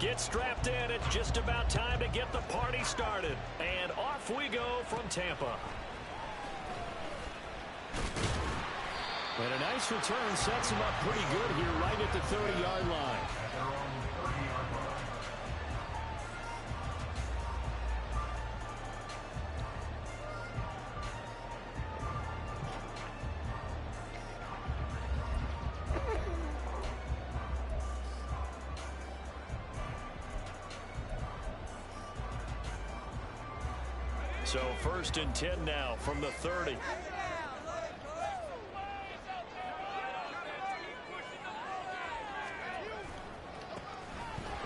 Get strapped in. It's just about time to get the party started. And off we go from Tampa. And a nice return sets him up pretty good here right at the 30-yard line. So 1st and 10 now from the 30.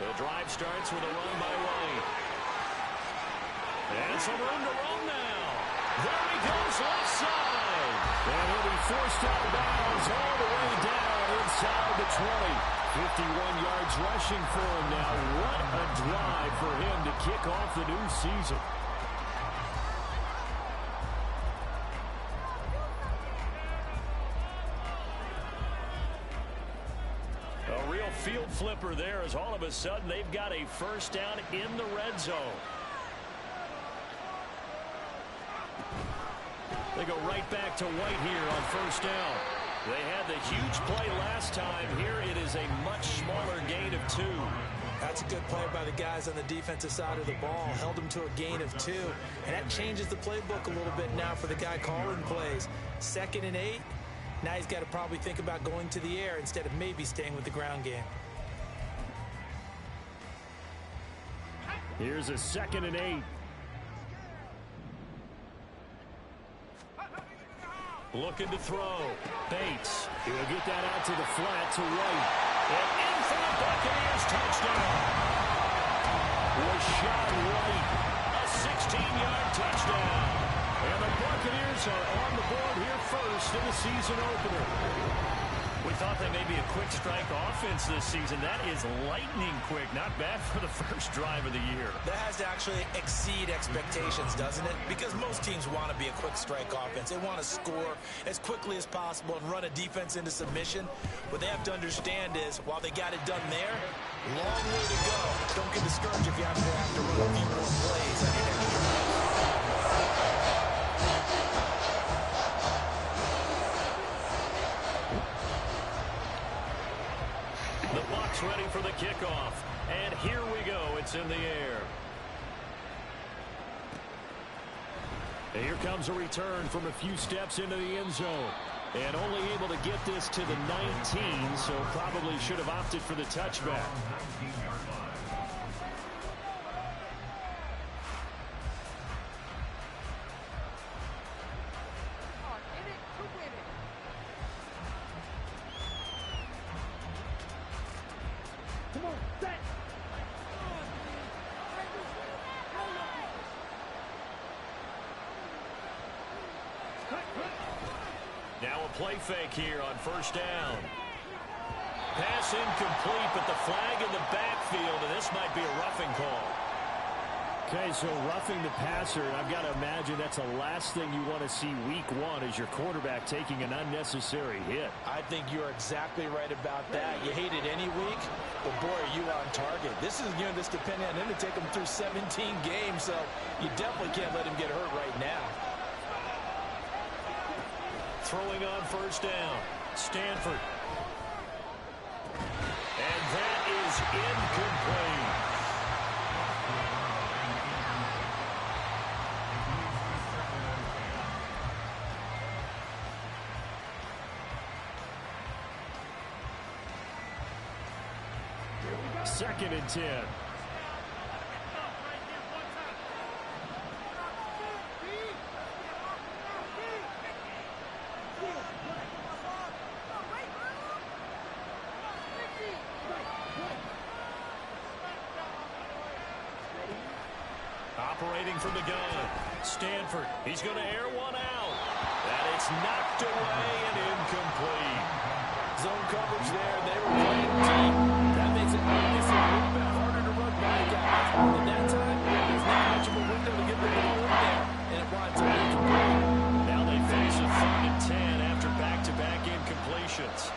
The drive starts with a run by White. And some room to run now. There he goes left side. And he'll be forced out of bounds all the way down inside the 20. 51 yards rushing for him now. What a drive for him to kick off the new season. A real field flipper there as all of a sudden they've got a first down in the red zone. They go right back to White here on first down. They had the huge play last time. Here it is a much smaller gain of 2. That's a good play by the guys on the defensive side of the ball. Held them to a gain of 2. And that changes the playbook a little bit now for the guy calling plays. 2nd and 8. Now he's got to probably think about going to the air instead of maybe staying with the ground game. Here's a 2nd and 8. Looking to throw. Bates. He'll get that out to the flat to White. And in for the Buccaneers touchdown. Rashad White. A 16-yard touchdown. And the Buccaneers are on the board here first in the season opener. We thought they may be a quick strike offense this season. That is lightning quick. Not bad for the first drive of the year. That has to actually exceed expectations, doesn't it? Because most teams want to be a quick strike offense. They want to score as quickly as possible and run a defense into submission. What they have to understand is, while they got it done there, long way to go. Don't get discouraged if you have to run a few more plays on your next drive. The Bucs ready for the kickoff. And here we go. It's in the air. And here comes a return from a few steps into the end zone. And only able to get this to the 19, so probably should have opted for the touchback. Now a play fake here on first down. Pass incomplete, but the flag in the backfield, and this might be a roughing call. Okay, so roughing the passer, I've got to imagine that's the last thing you want to see week 1 as your quarterback taking an unnecessary hit. I think you're exactly right about that. You hate it any week, but boy, are you on target. This is going to just depend on him to take him through 17 games, so you definitely can't let him get hurt right now. Throwing on first down, Stanford. And that is incomplete. Second and 10. Operating from the gun, Stanford. He's going to air one out. And it's knocked away and incomplete. Zone coverage there. They were playing deep. That makes it obviously a little bit harder to run by guys. And that time, there's not much of a window to get the ball in there. And it winds up incomplete. Now they face a 3rd and 10 after back-to-back incompletions.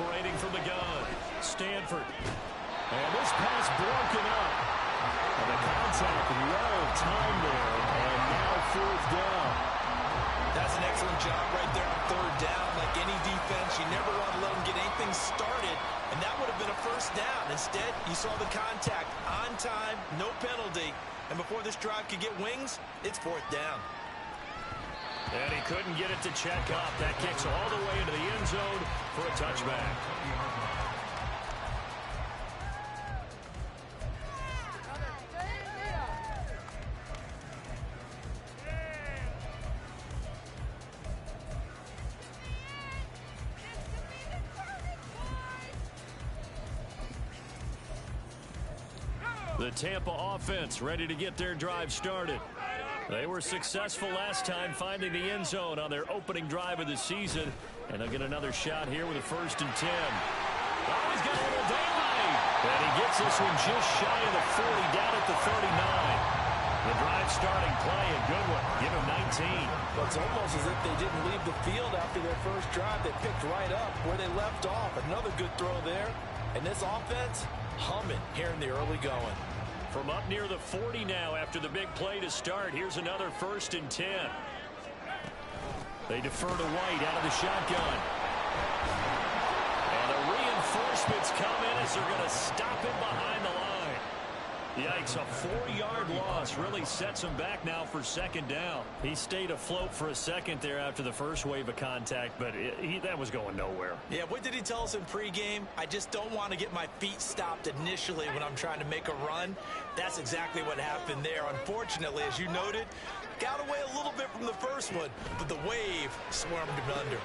Operating from the gun, Stanford. And this pass broken up. And the contact well timed there, and now 4th down. That's an excellent job right there on 3rd down. Like any defense, you never want to let them get anything started, and that would have been a 1st down. Instead, you saw the contact on time, no penalty, and before this drive could get wings, it's 4th down. And he couldn't get it to check up. That kicks all the way into the end zone for a touchback. The Tampa offense ready to get their drive started. They were successful last time finding the end zone on their opening drive of the season. And they'll get another shot here with a 1st and 10. Oh, he's got a little daylight. And he gets this one just shy of the 40, down at the 39. The drive starting play, a good one. Give him 19. Well, it's almost as if they didn't leave the field after their first drive. They picked right up where they left off. Another good throw there. And this offense, humming here in the early going. From up near the 40 now after the big play to start. Here's another 1st and 10. They defer to White out of the shotgun. And the reinforcements come in as they're going to stop him behind the line. Yikes, a 4-yard loss really sets him back now for 2nd down. He stayed afloat for a second there after the first wave of contact, but that was going nowhere. Yeah, what did he tell us in pregame? I just don't want to get my feet stopped initially when I'm trying to make a run. That's exactly what happened there. Unfortunately, as you noted, got away a little bit from the first one, but the wave swarmed him under.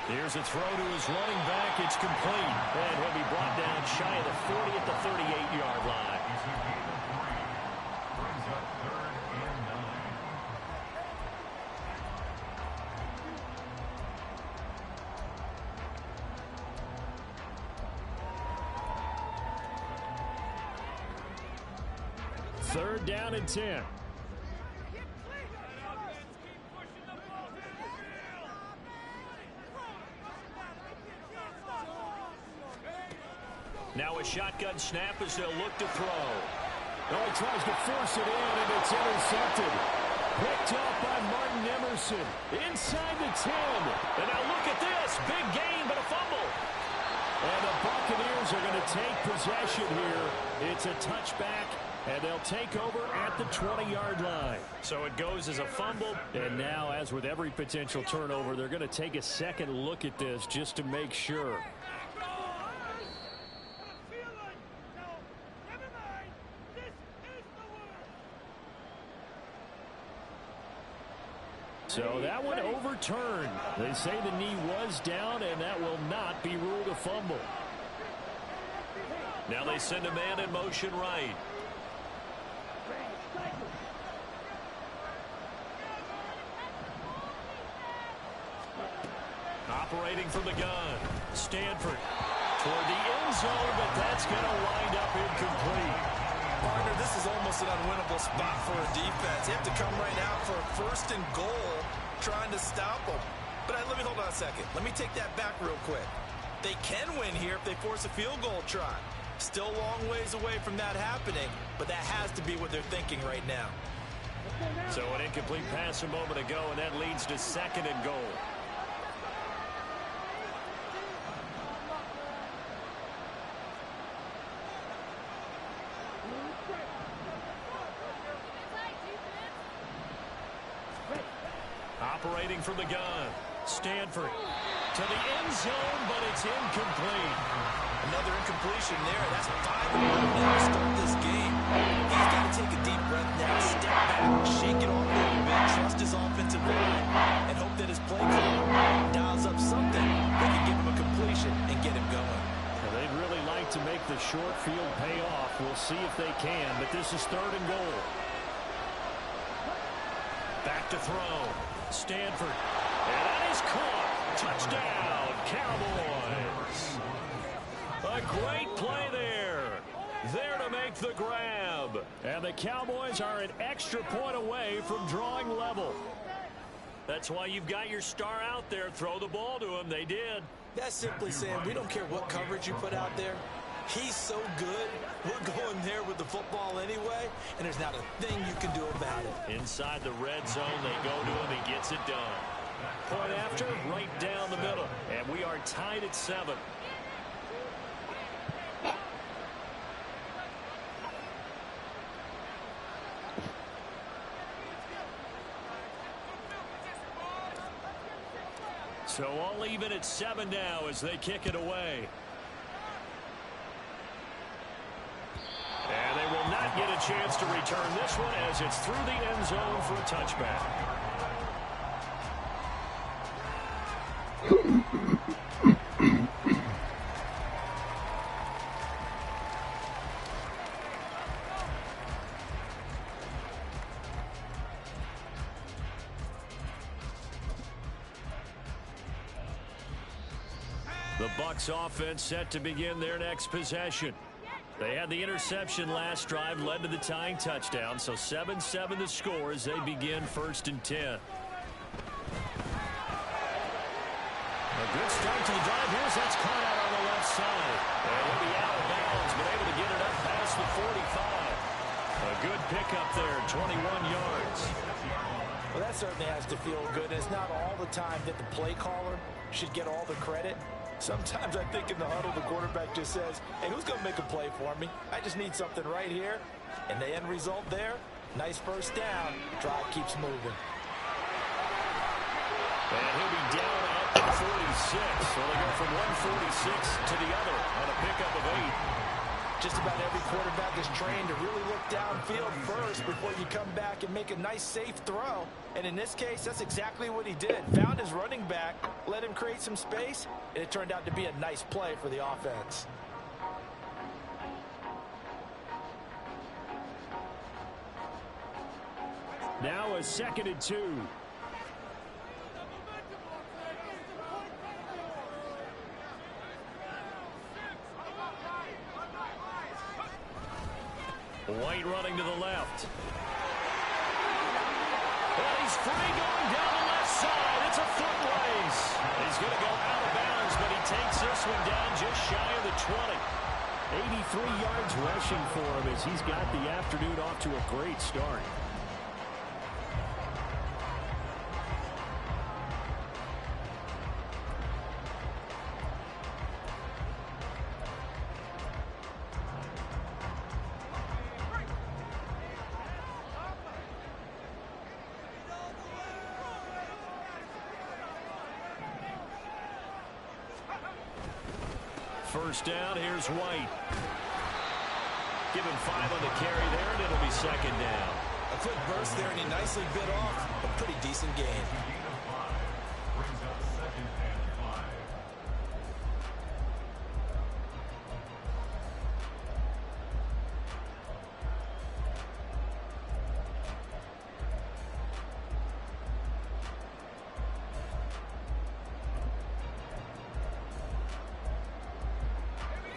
Here's a throw to his running back. It's complete. And he'll be brought down shy of the 40 at the 38-yard line. Third down and 10. Now a shotgun snap as they'll look to throw. Oh, he tries to force it in, and it's intercepted. Picked up by Martin Emerson inside the 10. And now look at this. Big gain, but a fumble. And the Buccaneers are going to take possession here. It's a touchback, and they'll take over at the 20-yard line. So it goes as a fumble, and now, as with every potential turnover, they're going to take a second look at this just to make sure. So that one overturned. They say the knee was down, and that will not be ruled a fumble. Now they send a man in motion right. Operating from the gun, Stanford toward the end zone, but that's going to wind up incomplete. Partner, this is almost an unwinnable spot for a defense. They have to come right out for a 1st and goal, trying to stop them. But let me hold on a second. Let me take that back real quick. They can win here if they force a field goal try. Still a long ways away from that happening, but that has to be what they're thinking right now. So an incomplete pass a moment ago, and that leads to 2nd and goal. Operating from the gun, Stanford to the end zone, but it's incomplete. Another incompletion there. That's 5 in a row now to start this game. He's got to take a deep breath now, step back, shake it off a little bit, trust his offensive line, and hope that his play caller dials up something that can give him a completion and get him going. Well, they'd really like to make the short field pay off. We'll see if they can, but this is 3rd and goal. Back to throw. Stanford. And that is caught. Touchdown, Cowboys. A great play there. There to make the grab. And the Cowboys are an extra point away from drawing level. That's why you've got your star out there. Throw the ball to him. They did. That's simply saying we don't care what coverage you put out there. He's so good, we're going there with the football anyway, and there's not a thing you can do about it. Inside the red zone, they go to him. He gets it done. Point after, right down the middle. And we are tied at 7. So all even at 7 now as they kick it away. And they will not get a chance to return this one as it's through the end zone for a touchback. The Bucs offense set to begin their next possession. They had the interception last drive, led to the tying touchdown, so 7-7 the score as they begin 1st and 10. A good start to the drive. Here's that's caught out on the left side. And he'll be out of bounds, but able to get it up past the 45. A good pickup there, 21 yards. Well, that certainly has to feel good. It's not all the time that the play caller should get all the credit. Sometimes I think in the huddle, the quarterback just says, hey, who's going to make a play for me? I just need something right here. And the end result there, nice first down. Drive keeps moving. And he'll be down at the 46. So they go from 146 to the other on a pickup of 8. Just about every quarterback is trained to really look downfield first before you come back and make a nice, safe throw. And in this case, that's exactly what he did. Found his running back, let him create some space, and it turned out to be a nice play for the offense. Now a 2nd and 2. White running to the left. And he's free going down the left side. It's a foot race. He's going to go out of bounds, but he takes this one down just shy of the 20. 83 yards rushing for him as he's got the afternoon off to a great start. First down, here's White. Give him 5 on the carry there, and it'll be 2nd down. A quick burst there, and he nicely bit off a pretty decent gain.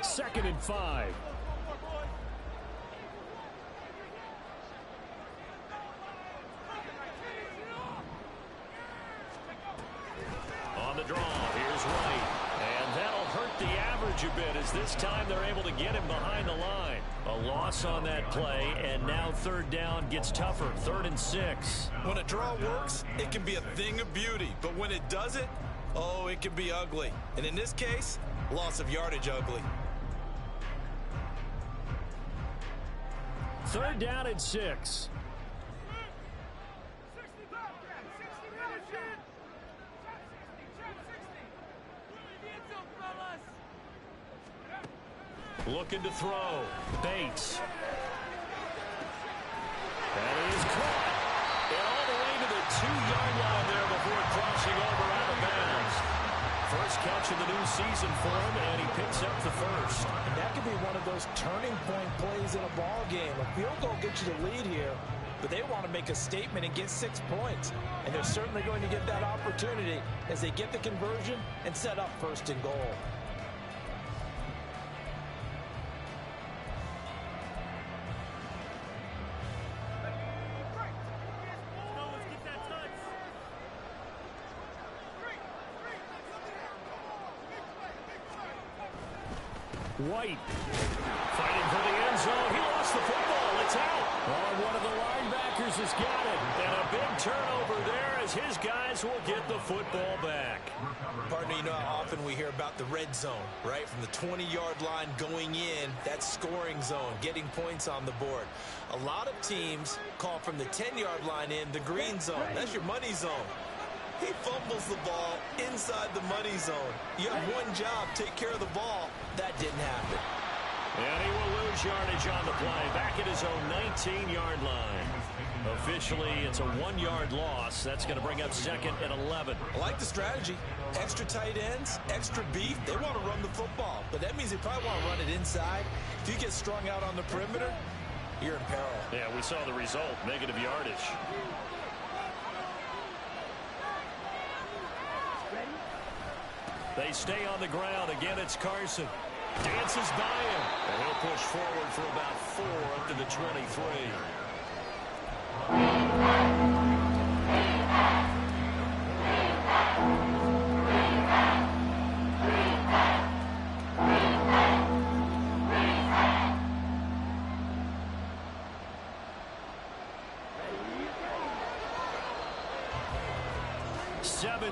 Second and 5. On the draw, here's White. And that'll hurt the average a bit as this time they're able to get him behind the line. A loss on that play, and now 3rd down gets tougher. 3rd and 6. When a draw works, it can be a thing of beauty. But when it doesn't, oh, it can be ugly. And in this case, loss of yardage ugly. 3rd down and 6. Looking to throw. Bates. That is caught. And all the way to the 2-yard line there before crossing over out of bounds. First catch of the new season for him, and he picks up the first. And that could be one of those turning point plays in a ball game. A field goal gets you the lead here, but they want to make a statement and get 6 points. And they're certainly going to get that opportunity as they get the conversion and set up 1st and goal. White fighting for the end zone. He lost the football. It's out. Oh, one of the linebackers has got it. And a big turnover there as his guys will get the football back. Partner, you know how often we hear about the red zone, right? From the 20-yard line going in, that scoring zone, getting points on the board. A lot of teams call from the 10-yard line in the green zone. That's your money zone. He fumbles the ball inside the money zone. You have one job, take care of the ball. That didn't happen. And he will lose yardage on the play. Back at his own 19-yard line. Officially, it's a 1-yard loss. That's going to bring up 2nd and 11. I like the strategy. Extra tight ends, extra beef. They want to run the football, but that means they probably want to run it inside. If you get strung out on the perimeter, you're in peril. Yeah, we saw the result, negative yardage. They stay on the ground. Again, it's Carson. Dances by him. And he'll push forward for about 4 up to the 23.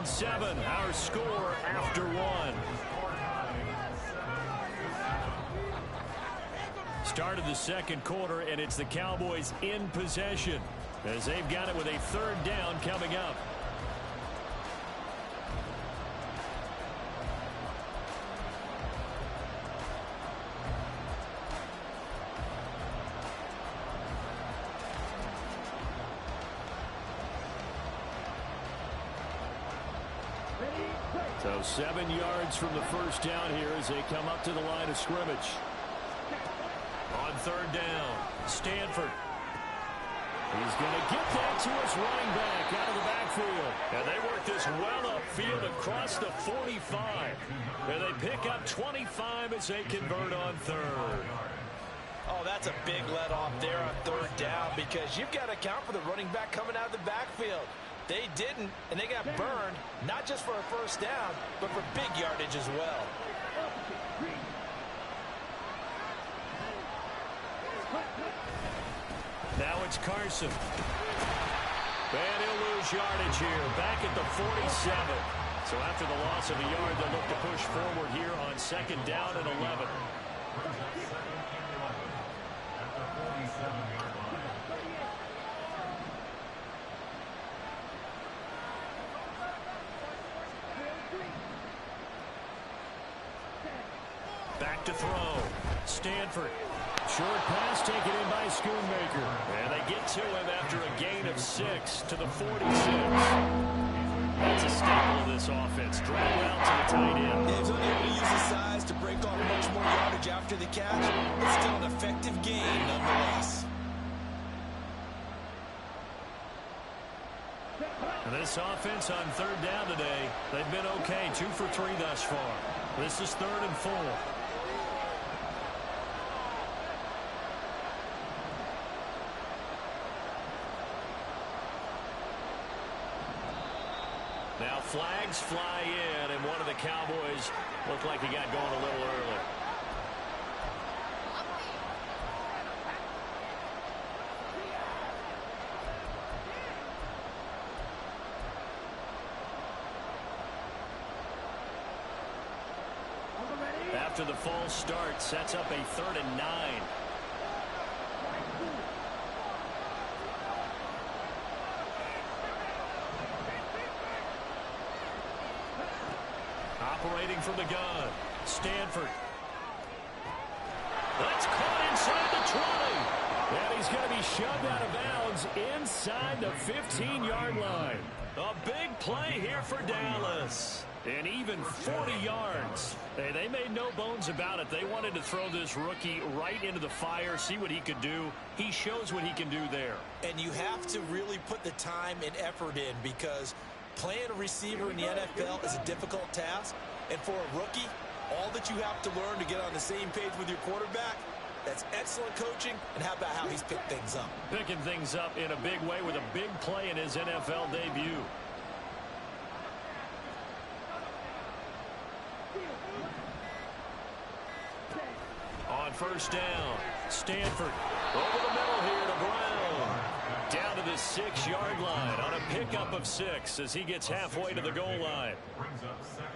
Seven, our score after 1. Start of the second quarter, and it's the Cowboys in possession as they've got it with a 3rd down coming up. So 7 yards from the first down here as they come up to the line of scrimmage. On 3rd down, Stanford. He's going to get that to his running back out of the backfield. And they work this well upfield across the 45. And they pick up 25 as they convert on 3rd. Oh, that's a big let off there on 3rd down because you've got to account for the running back coming out of the backfield. They didn't, and they got burned, not just for a 1st down, but for big yardage as well. Now it's Carson. And he'll lose yardage here, back at the 47. So after the loss of a yard, they'll look to push forward here on 2nd down and 11. Back to throw. Stanford. Short pass taken in by Schoonmaker. And they get to him after a gain of 6 to the 46. That's a staple of this offense. Drag out to the tight end. He's only able to use his size to break off much more yardage after the catch. It's still an effective gain nonetheless. And this offense on 3rd down today, they've been okay. 2 for 3 thus far. This is 3rd and 4. Now flags fly in, and one of the Cowboys looked like he got going a little early. After the false start, sets up a 3rd and 9. Operating from the gun, Stanford. That's caught inside the 20. And he's going to be shoved out of bounds inside the 15-yard line. A big play here for Dallas. And even 40 yards. Hey, they made no bones about it. They wanted to throw this rookie right into the fire, see what he could do. He shows what he can do there. And you have to really put the time and effort in because playing a receiver in the NFL is a difficult task. And for a rookie, all that you have to learn to get on the same page with your quarterback, that's excellent coaching. And how about how he's picked things up? Picking things up in a big way with a big play in his NFL debut. first down. Stanford over the middle here to Brown. Down to the 6-yard line on a pickup of 6 as he gets halfway to the goal line.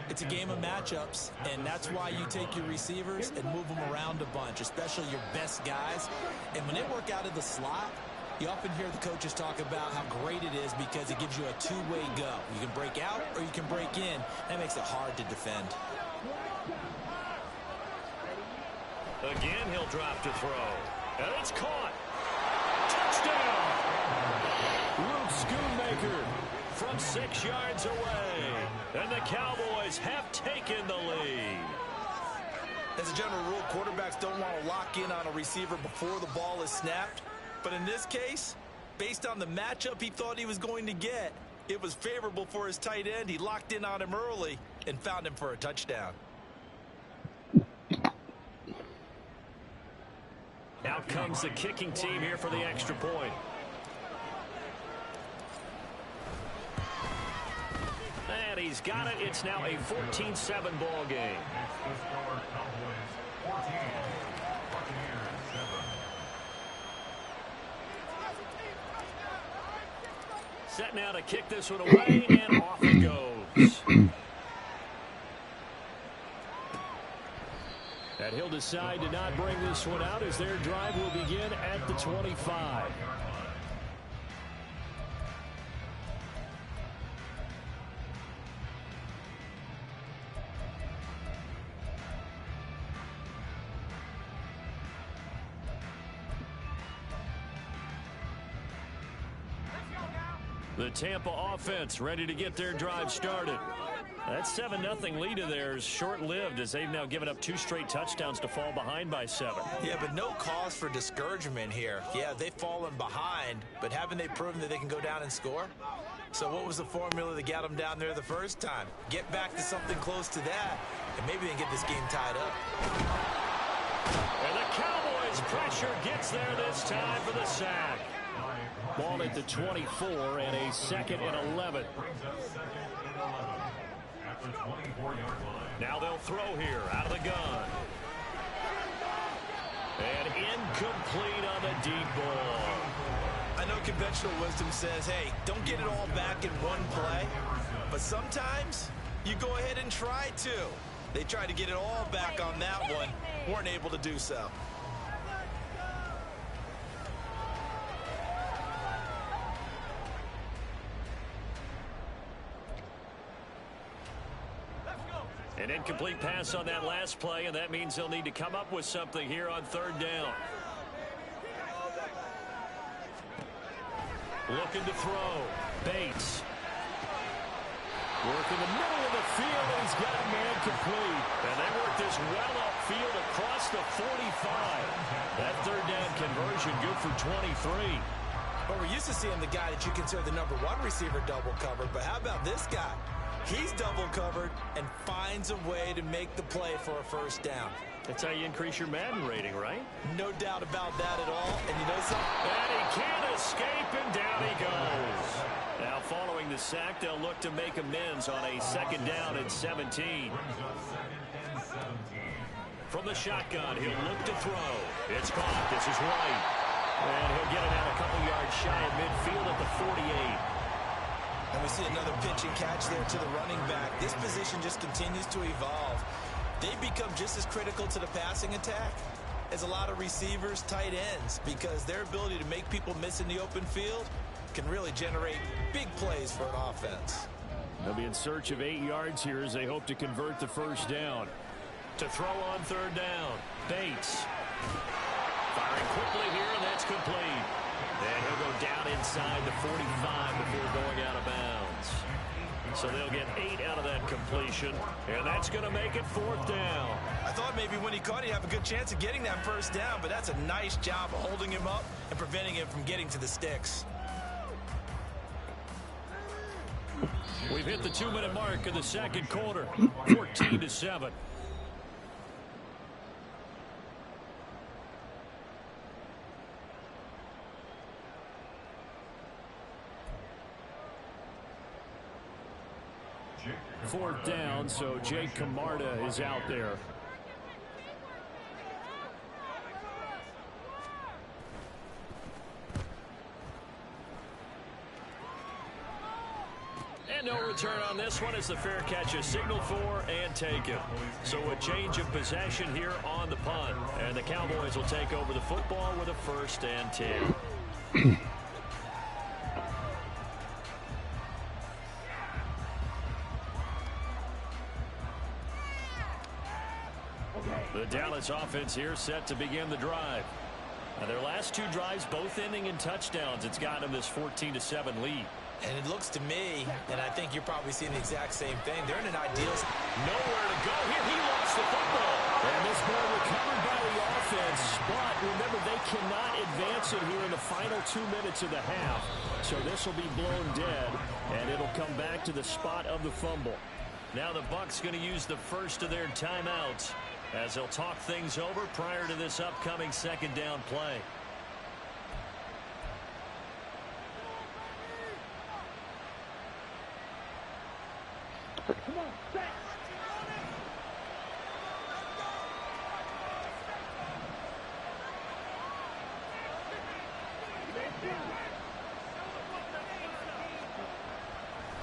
It's a game of matchups, and that's why you take your receivers and move them around a bunch, especially your best guys. And when they work out of the slot, you often hear the coaches talk about how great it is because it gives you a two-way go. You can break out or you can break in. That makes it hard to defend. Again, he'll drop to throw. And it's caught. Touchdown! Luke Schoonmaker from 6 yards away. And the Cowboys have taken the lead. As a general rule, quarterbacks don't want to lock in on a receiver before the ball is snapped. But in this case, based on the matchup he thought he was going to get, it was favorable for his tight end. He locked in on him early and found him for a touchdown. Out comes the kicking team here for the extra point. And he's got it. It's now a 14-7 ball game. Set now to kick this one away, and off it goes. And he'll decide to not bring this one out as their drive will begin at the 25. The Tampa offense ready to get their drive started. That 7-0 lead of theirs short-lived as they've now given up 2 straight touchdowns to fall behind by 7. Yeah, but no cause for discouragement here. Yeah, they've fallen behind, but haven't they proven that they can go down and score? So what was the formula that got them down there the first time? Get back to something close to that, and maybe they can get this game tied up. And the Cowboys' pressure gets there this time for the sack. Ball at the 24 and a 2nd and 11. Now they'll throw here out of the gun. And incomplete on the deep ball. I know conventional wisdom says, hey, don't get it all back in one play. But sometimes you go ahead and try to. They tried to get it all back on that one. Weren't able to do so. An incomplete pass on that last play, and that means they'll need to come up with something here on 3rd down. Looking to throw. Bates. Work in the middle of the field, and he's got a man complete. And they work this well upfield across the 45. That 3rd down conversion good for 23. Well, we're used to seeing the guy that you consider the #1 receiver double covered, but how about this guy? He's double covered and finds a way to make the play for a 1st down. That's how you increase your Madden rating, right? No doubt about that at all. And you know something? And he can't escape, and down he goes. Now, following the sack, they'll look to make amends on a 2nd down and 17. From the shotgun, he'll look to throw. It's caught. This is White. And he'll get it out a couple yards shy of midfield at the 48. And we see another pitch and catch there to the running back. This position just continues to evolve. They've become just as critical to the passing attack as a lot of receivers, tight ends, because their ability to make people miss in the open field can really generate big plays for an offense. They'll be in search of 8 yards here as they hope to convert the 1st down. To throw on 3rd down, Bates. Firing quickly here, and that's complete. And he'll go down inside the 45 before going out of bounds. So they'll get 8 out of that completion, and that's going to make it 4th down. I thought maybe when he caught it, he'd have a good chance of getting that 1st down, but that's a nice job of holding him up and preventing him from getting to the sticks. We've hit the 2-minute mark of the 2nd quarter, 14-7. Fourth down, so Jake Camarda is out there. return on this one as the fair catch is signaled for and taken. So a change of possession here on the punt. And the Cowboys will take over the football with a 1st and 10. The Dallas offense here set to begin the drive. Now their last 2 drives both ending in touchdowns. It's gotten them this 14-7 lead. And it looks to me, and I think you're probably seeing the exact same thing, they're in an ideal... Nowhere to go here. He lost the football. And this ball recovered by the offense. But remember, they cannot advance it here in the final 2 minutes of the half. So this will be blown dead, and it'll come back to the spot of the fumble. Now the Bucs going to use the first of their timeouts as they'll talk things over prior to this upcoming 2nd down play.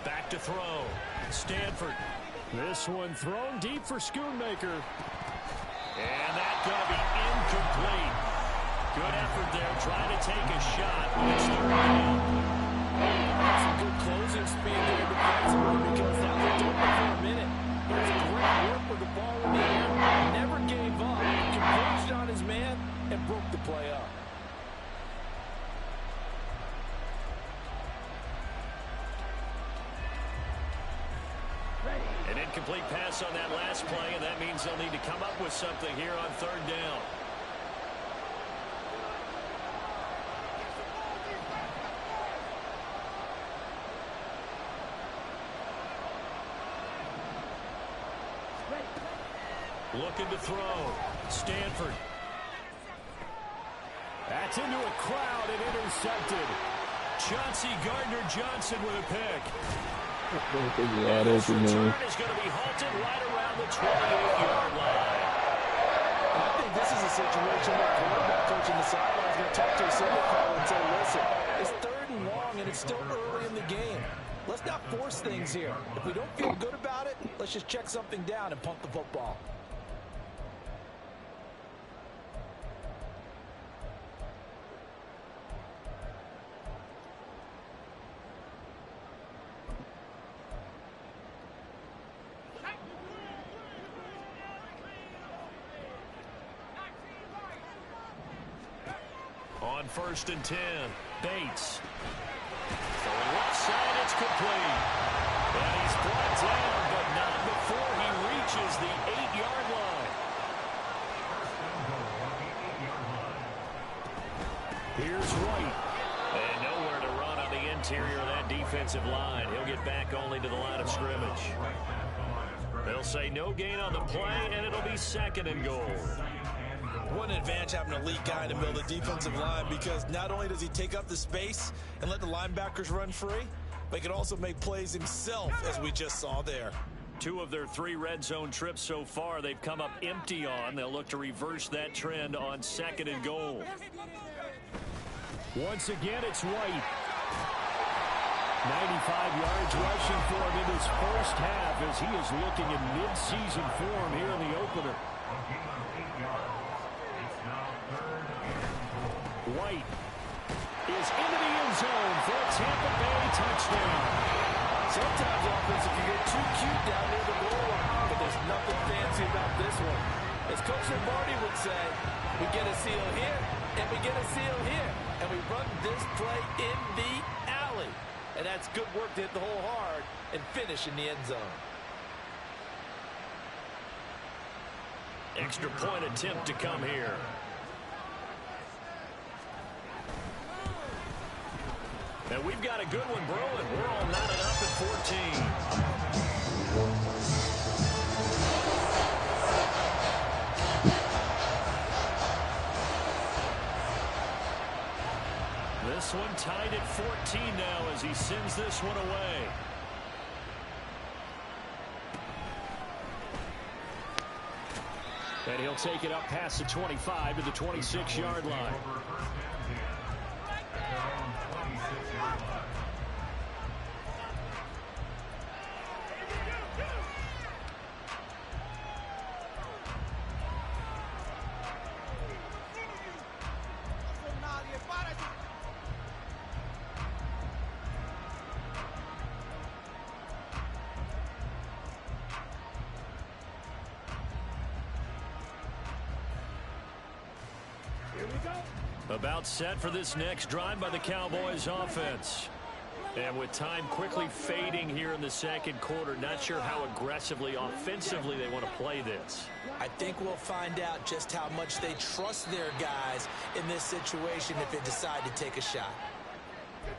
Back to throw. Stanford. This one thrown deep for Schoonmaker. And that's going to be incomplete. Good effort there, trying to take a shot. It's 3rd down. Some good closing speed there defensively because that was open for a minute. It was great work with the ball in the air. Never gave up. Composed on his man and broke the play up. An incomplete pass on that last play, and that means they'll need to come up with something here on 3rd down. Looking to throw. Stanford. That's into a crowd and intercepted. Chauncey Gardner-Johnson with a pick. This return is going to be halted right around the 28-yard line. And I think this is a situation where the quarterback coach in the sideline is going to talk to a signal caller and say, listen, it's 3rd and long and it's still early in the game. Let's not force things here. If we don't feel good about it, let's just check something down and punt the football. On 1st and 10, Bates. Going left side, it's complete. And he's brought down, but not before he reaches the 8-yard line. Here's White. And nowhere to run on the interior of that defensive line. He'll get back only to the line of scrimmage. They'll say no gain on the play, and it'll be 2nd and goal. What an advantage having an elite guy in the middle of the defensive line, because not only does he take up the space and let the linebackers run free, but he can also make plays himself, as we just saw there. 2 of their 3 red zone trips so far they've come up empty on. They'll look to reverse that trend on 2nd and goal. Once again, it's White. 95 yards rushing for him in his first half as he is looking in mid-season form here in the opener. White is into the end zone for a Tampa Bay touchdown. Sometimes offense, if you get too cute down near the goal line, but there's nothing fancy about this one. As Coach Lombardi would say, we get a seal here, and we get a seal here, and we run this play in the alley. And that's good work to hit the hole hard and finish in the end zone. Extra point attempt to come here. And we've got a good one brewing. We're all knotted up at 14. This one tied at 14 now as he sends this one away. And he'll take it up past the 25 to the 26-yard line. About set for this next drive by the Cowboys offense. And with time quickly fading here in the second quarter, not sure how aggressively, offensively they want to play this. I think we'll find out just how much they trust their guys in this situation if they decide to take a shot.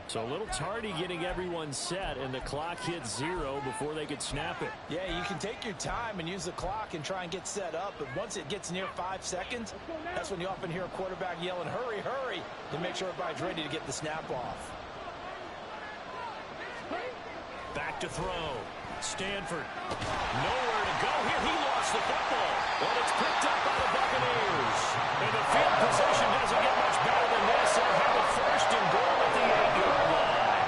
So a little tardy getting everyone set, and the clock hits 0 before they could snap it. Yeah, you can take your time and use the clock and try and get set up, but once it gets near 5 seconds, that's when you often hear a quarterback yelling, hurry, hurry, to make sure everybody's ready to get the snap off. Back to throw. Stanford. Nowhere to go here. He lost the football. And it's picked up by the Buccaneers. And the field position doesn't get much better than this. They'll have a 1st and goal at the 8-yard line.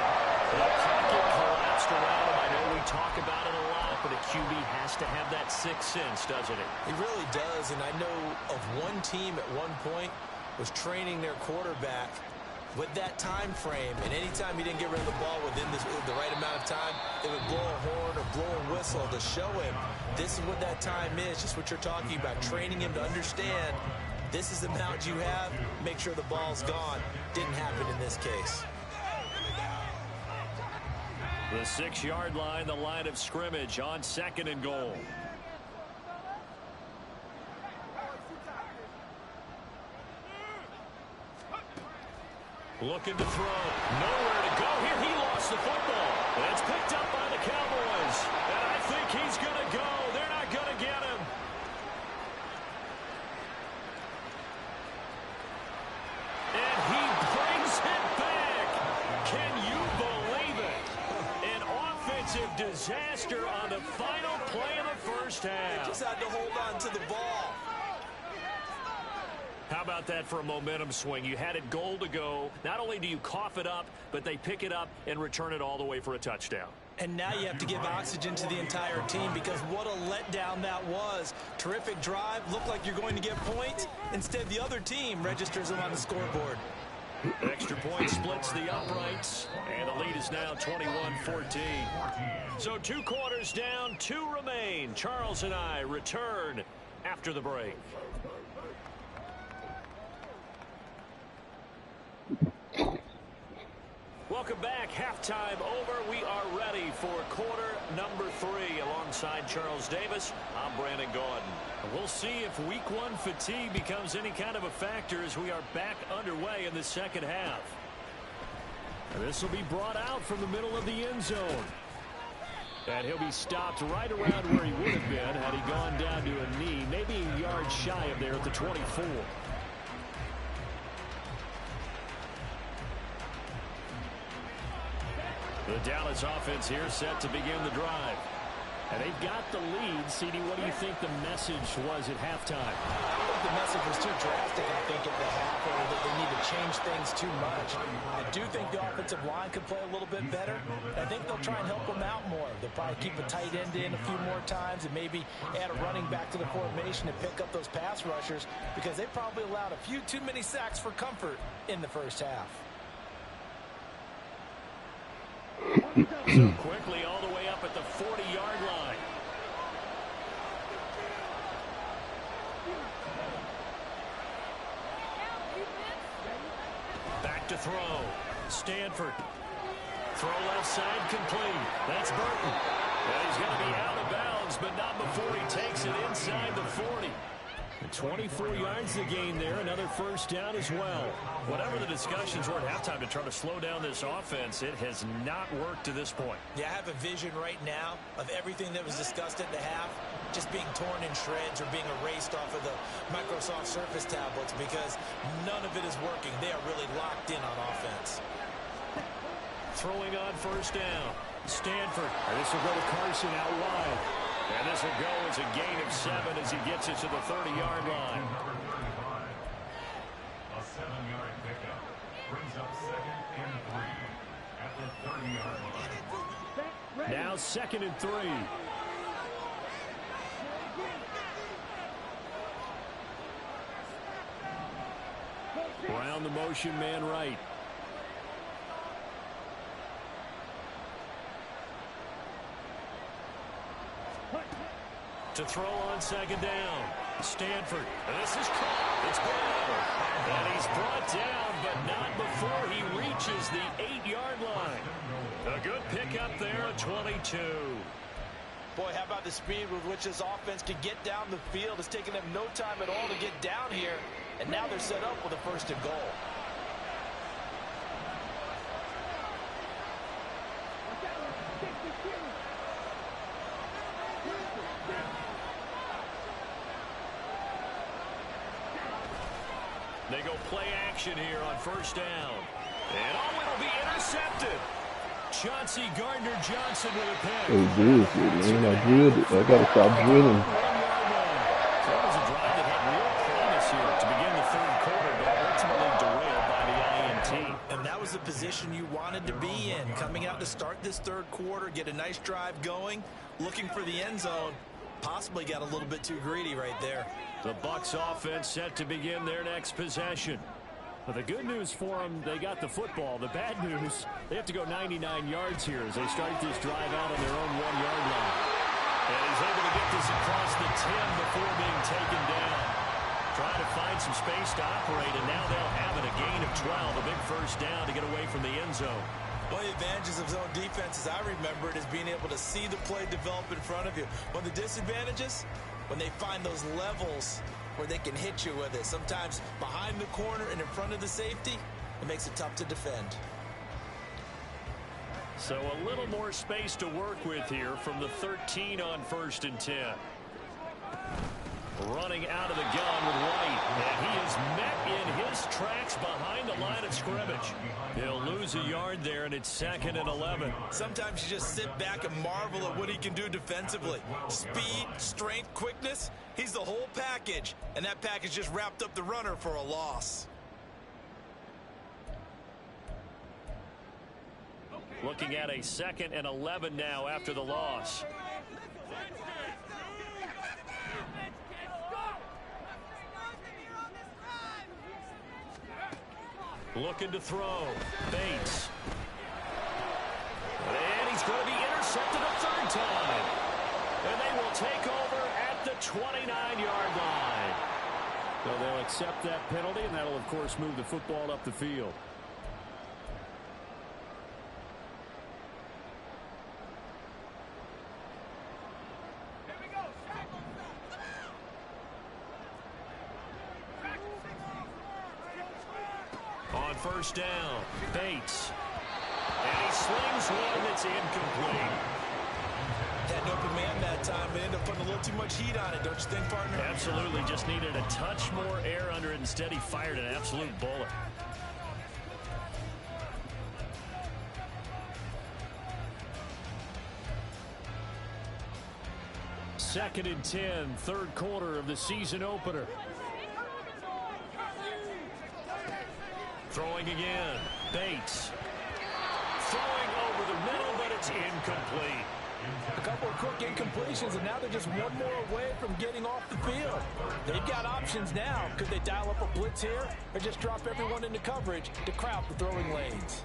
The pocket collapsed around him. I know we talk about it a lot, but a QB has to have that sixth sense, doesn't he? He really does, and I know of one team at one point was training their quarterback with that time frame, and anytime he didn't get rid of the ball within the right amount of time, they would blow a horn or blow a whistle to show him this is what that time is, just what you're talking about, training him to understand this is the amount you have, make sure the ball's gone. Didn't happen in this case. The 6-yard line, the line of scrimmage on 2nd and goal. Looking to throw. Nowhere to go here. He lost the football. That's picked up by the Cowboys. And I think he's going to go. They're not going to get him. And he brings it back. Can you believe it? An offensive disaster on the final play of the first half. Just had to hold on to the ball. How about that for a momentum swing? You had it goal to go. Not only do you cough it up, but they pick it up and return it all the way for a touchdown. And now you have to give oxygen to the entire team because what a letdown that was. Terrific drive. Looked like you're going to get points. Instead, the other team registers them on the scoreboard. Extra point splits the uprights, and the lead is now 21-14. So 2 quarters down, 2 remain. Charles and I return after the break. Welcome back. Halftime over. We are ready for quarter number 3. Alongside Charles Davis, I'm Brandon Gaudin. We'll see if week 1 fatigue becomes any kind of a factor as we are back underway in the second half. This will be brought out from the middle of the end zone. And he'll be stopped right around where he would have been had he gone down to a knee, maybe a yard shy of there at the 24. The Dallas offense here set to begin the drive. And they've got the lead. CD, what do you think the message was at halftime? I think the message was too drastic, I think, at the half, or that they need to change things too much. I do think the offensive line could play a little bit better. I think they'll try and help them out more. They'll probably keep a tight end in a few more times and maybe add a running back to the formation and pick up those pass rushers because they probably allowed a few too many sacks for comfort in the first half. So quickly all the way up at the 40-yard line. Back to throw. Stanford. Throw left side complete. That's Burton. And he's going to be out of bounds, but not before he takes it inside the 40. 24 yards to gain there. Another first down as well. Whatever the discussions were at halftime to try to slow down this offense, it has not worked to this point. Yeah, I have a vision right now of everything that was discussed at the half just being torn in shreds or being erased off of the Microsoft Surface tablets because none of it is working. They are really locked in on offense. Throwing on first down. Stanford. This will go to Carson out wide. And this will go as a gain of 7 as he gets it to the 30-yard line. A 7-yard pickup brings up 2nd and 3 at the 30-yard line. Now 2nd and 3. Around the motion man right. To throw on 2nd down. Stanford. This is caught. It's good. And he's brought down, but not before he reaches the 8-yard line. A good pickup there at 22. Boy, how about the speed with which this offense can get down the field? It's taken them no time at all to get down here, and now they're set up with a 1st and goal. They go play action here on 1st down. And it'll be intercepted. Chauncey Gardner-Johnson with a pick. Oh, bullshit, man. I drilled it. I gotta stop drilling. So that was a drive that had real promise here to begin the 3rd quarter, but ultimately derailed by the INT. And that was the position you wanted to be in. Coming out to start this 3rd quarter, get a nice drive going, looking for the end zone. Possibly got a little bit too greedy right there. The Bucs offense set to begin their next possession. But the good news for them, they got the football. The bad news, they have to go 99 yards here as they start this drive out on their own 1-yard line. And he's able to get this across the 10 before being taken down. Trying to find some space to operate, and now they'll have it, a gain of 12, a big 1st down to get away from the end zone. One of the advantages of zone defense, as I remember it, is being able to see the play develop in front of you. One of the disadvantages, when they find those levels where they can hit you with it. Sometimes behind the corner and in front of the safety, it makes it tough to defend. So a little more space to work with here from the 13 on 1st and 10. Running out of the gun with White, and he is met in his tracks behind the line of scrimmage. He'll lose a yard there, and it's 2nd and 11. Sometimes you just sit back and marvel at what he can do defensively. Speed, strength, quickness, he's the whole package, and that package just wrapped up the runner for a loss. Looking at a 2nd and 11 now after the loss. Looking to throw. Bates. And he's going to be intercepted a 3rd time. And they will take over at the 29-yard line. So they'll accept that penalty, and that'll, of course, move the football up the field. On 1st down, Bates. And he slings one that's incomplete. Had an open man that time, but ended up putting a little too much heat on it, don't you think, partner? Absolutely. Just needed a touch more air under it. Instead, he fired an absolute bullet. Second and 10, 3rd quarter of the season opener. Throwing again. Bates. Throwing over the middle, but it's incomplete. A couple of quick incompletions, and now they're just one more away from getting off the field. They've got options now. Could they dial up a blitz here or just drop everyone into coverage to crowd the throwing lanes?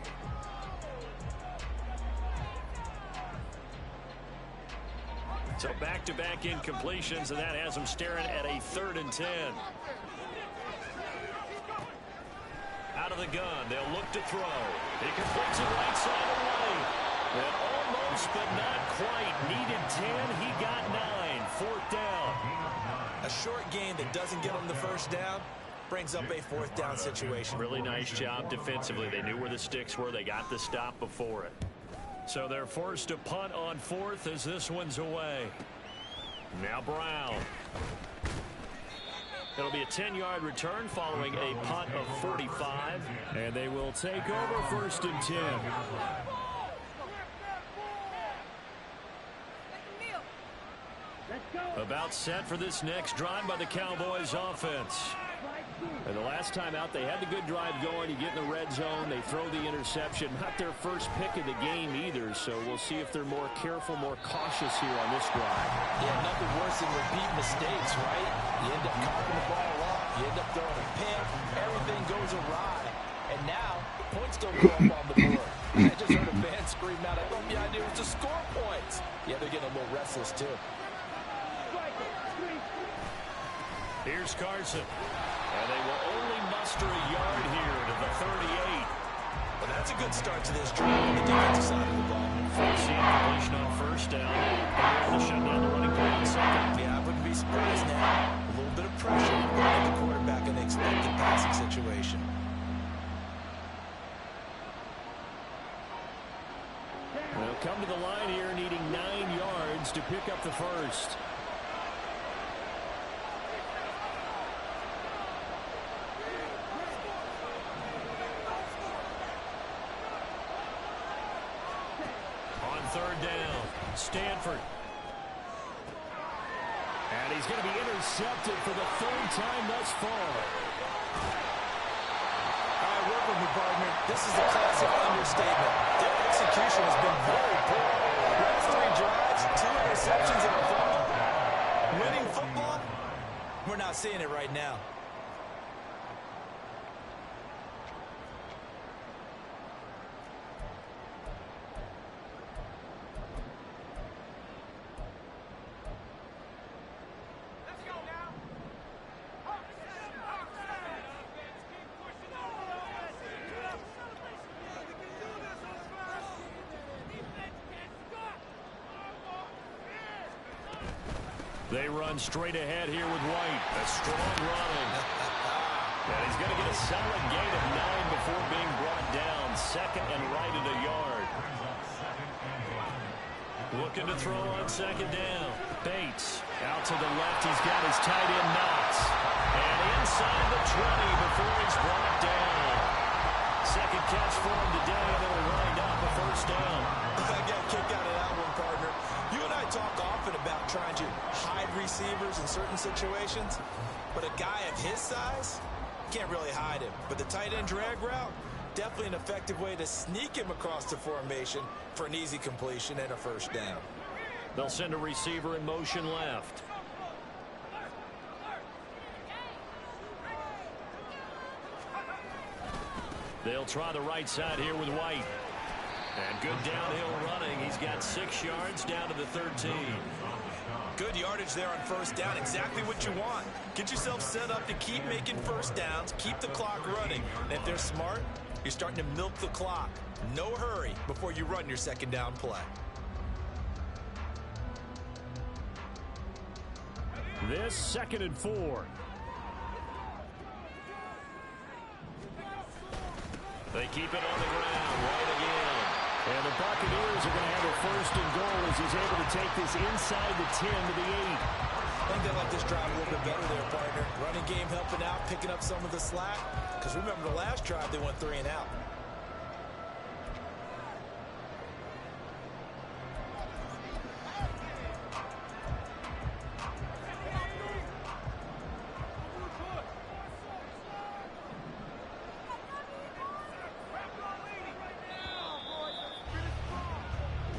So back-to-back incompletions, and that has them staring at a 3rd and 10. Out of the gun, they'll look to throw. He completes it right side of the lane. And almost, but not quite. Needed 10, he got 9. 4th down. A short gain that doesn't get him the 1st down brings up a 4th down situation. Really nice job defensively. They knew where the sticks were. They got the stop before it. So they're forced to punt on 4th as this one's away. Now Brown. It'll be a 10-yard return following a punt of 45. And they will take over 1st and 10. About set for this next drive by the Cowboys offense. And the last time out, they had the good drive going. You get in the red zone, they throw the interception. Not their first pick of the game either, so we'll see if they're more careful, more cautious here on this drive. Yeah, nothing worse than repeat mistakes, right? You end up cocking the ball off, you end up throwing a pick, everything goes awry. And now, points don't go up on the board. I just heard a fan scream out, I thought the idea was to score points. Yeah, they're getting a little restless, too. Here's Carson. And they will only muster a yard here to the 38. Well, that's a good start to this drive on the defensive side of the ball. Forcing completion on first down. They're able to shut down the running play on second. Yeah, I wouldn't be surprised now. A little bit of pressure going at the quarterback in the expected passing situation. They'll come to the line here needing 9 yards to pick up the first. On third down, Stanford. And he's going to be intercepted for the 3rd time thus far. All right, work with me, partner. This is a classic understatement. Their execution has been very poor. Last 3 drives, 2 interceptions and a fumble. Winning football? We're not seeing it right now. They run straight ahead here with White. A strong running. And he's going to get a solid gain of 9 before being brought down. 2nd and right at a yard. Looking to throw on 2nd down. Bates out to the left. He's got his tight end Knox. And inside the 20 before he's brought down. 2nd catch for him today, and it'll wind up a first down. I got a kick out of that one, partner. You and I talk often about trying to hide receivers in certain situations, but a guy of his size can't really hide him. But the tight end drag route, definitely an effective way to sneak him across the formation for an easy completion and a first down. They'll send a receiver in motion left. They'll try the right side here with White. And good downhill running. He's got 6 yards down to the 13. Good yardage there on first down. Exactly what you want. Get yourself set up to keep making first downs, keep the clock running. And if they're smart, you're starting to milk the clock. No hurry before you run your 2nd down play. This 2nd and 4. They keep it on the ground. Right again. And the Buccaneers are going to have a 1st and goal as he's able to take this inside the 10 to the 8. I think they like this drive a little bit better there, partner. Running game helping out, picking up some of the slack. Because remember the last drive, they went 3 and out.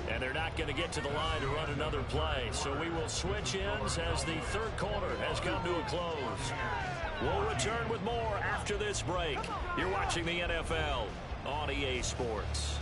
And they're not going to get to the line to run another play. So we will switch ends as the 3rd quarter has come to a close. We'll return with more after this break. You're watching the NFL on EA Sports.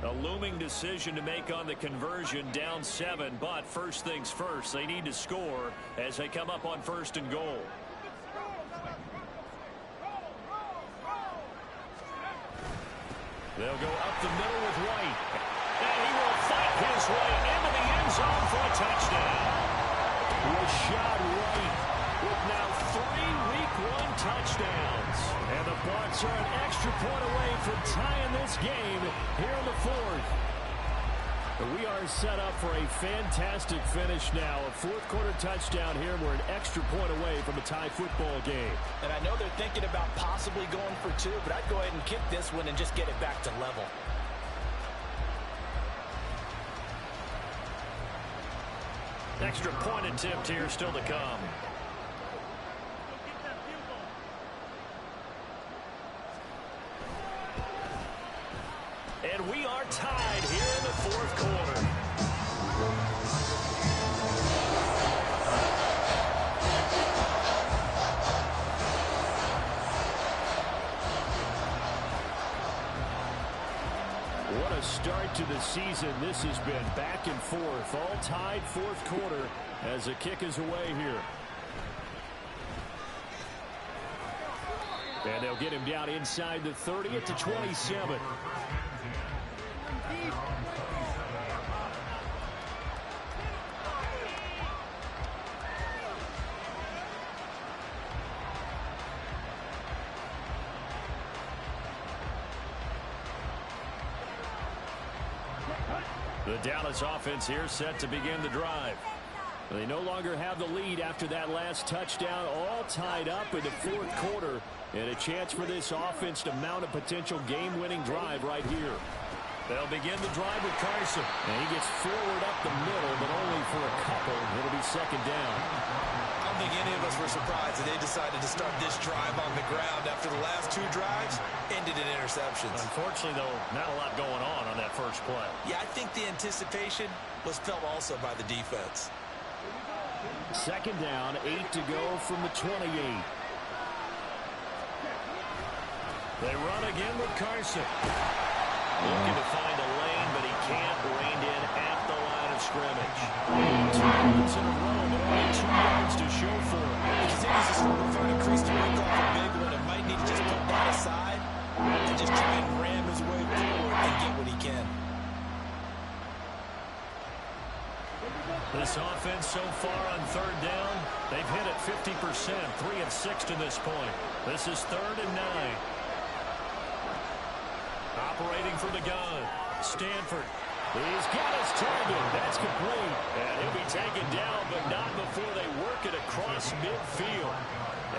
A looming decision to make on the conversion, down 7, but first things first, they need to score as they come up on 1st and goal. They'll go up the middle with White, and he will fight his way into the end zone for a touchdown. Rashad White with now 3 Week 1 touchdowns. And the Bucs are an extra point away from tying this game here in the 4th. We are set up for a fantastic finish now. A 4th quarter touchdown here. We're an extra point away from a tie football game. And I know they're thinking about possibly going for 2, but I'd go ahead and kick this one and just get it back to level. Extra point attempt here still to come. And we are tied here in the 4th quarter. start to the season. This has been back and forth, all tied fourth quarter as the kick is away here. And they'll get him down inside the 30 at the 27. The Dallas offense here set to begin the drive. They no longer have the lead after that last touchdown, all tied up in the fourth quarter, and a chance for this offense to mount a potential game-winning drive right here. They'll begin the drive with Carson, and he gets forward up the middle, but only for a couple. It'll be second down. I don't think any of us were surprised that they decided to start this drive on the ground after the last two drives ended in interceptions. Unfortunately, though, not a lot going on that first play. Yeah, I think the anticipation was felt also by the defense. Second down, 8 to go from the 28. They run again with Carson. Looking to find a lane, but he can't. Reined in at the line of scrimmage. 2 yards in a row, but only 2 yards to show for it. He continues to struggle to find a crease to break off a big one. It might need to just put that aside and just try and ram his way forward and get what he can. This offense so far on third down, they've hit it 50%, 3 of 6 to this point. This is 3rd and 9. Operating from the gun, Stanford. He's got his target. That's complete. And he'll be taken down, but not before they work it across midfield.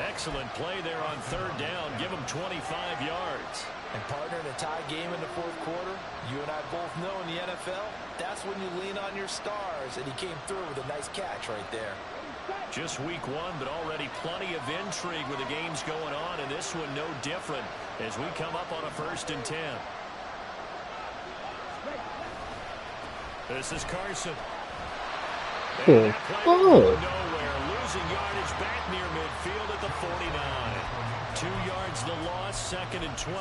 Excellent play there on third down. Give him 25 yards. And partner, in a tie game in the fourth quarter, you and I both know in the NFL, that's when you lean on your stars, and he came through with a nice catch right there. Just week 1, but already plenty of intrigue with the games going on, and this one no different as we come up on a 1st and 10. This is Carson. And that play nowhere, losing yardage back near midfield at the 49. 2 yards the loss, 2nd and 12.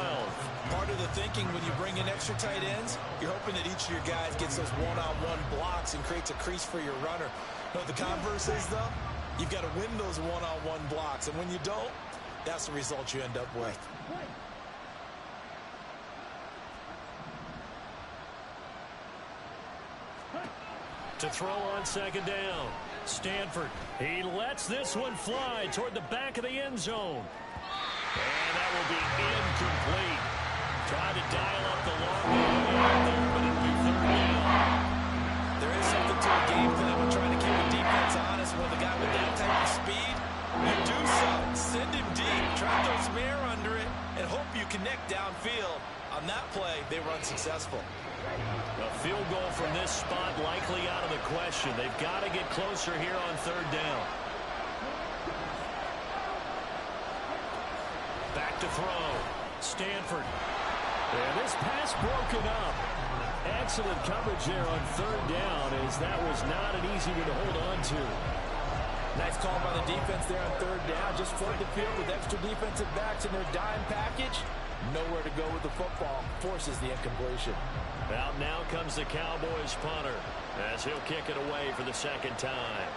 Part of the thinking when you bring in extra tight ends, you're hoping that each of your guys gets those one-on-one blocks and creates a crease for your runner. No, the converse is, though, you've got to win those one-on-one blocks, and when you don't, that's the result you end up with. To throw on second down, Stanford. He lets this one fly toward the back of the end zone. And that will be incomplete. Tried to dial up the long way out there, but it'll be 3rd down. There is something to a game plan when trying to keep the defense honest. When the guy with that type of speed, you do so. Send him deep, try to throw some air under it, and hope you connect downfield. On that play, they were unsuccessful. A field goal from this spot likely out of the question. They've got to get closer here on 3rd down. Back to throw. Stanford. And this pass broken up. Excellent coverage there on 3rd down, as that was not an easy one to hold on to. Nice call by the defense there on 3rd down. Just flood the field with extra defensive backs in their dime package. Nowhere to go with the football. Forces the incompletion. Out now comes the Cowboys punter, as he'll kick it away for the 2nd time.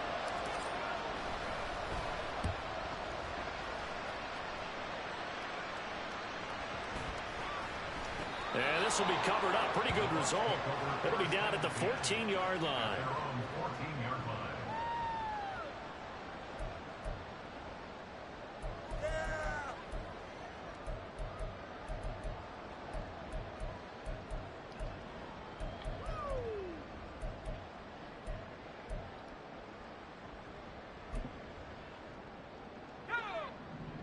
And this will be covered up. Pretty good result. It'll be down at the 14-yard line.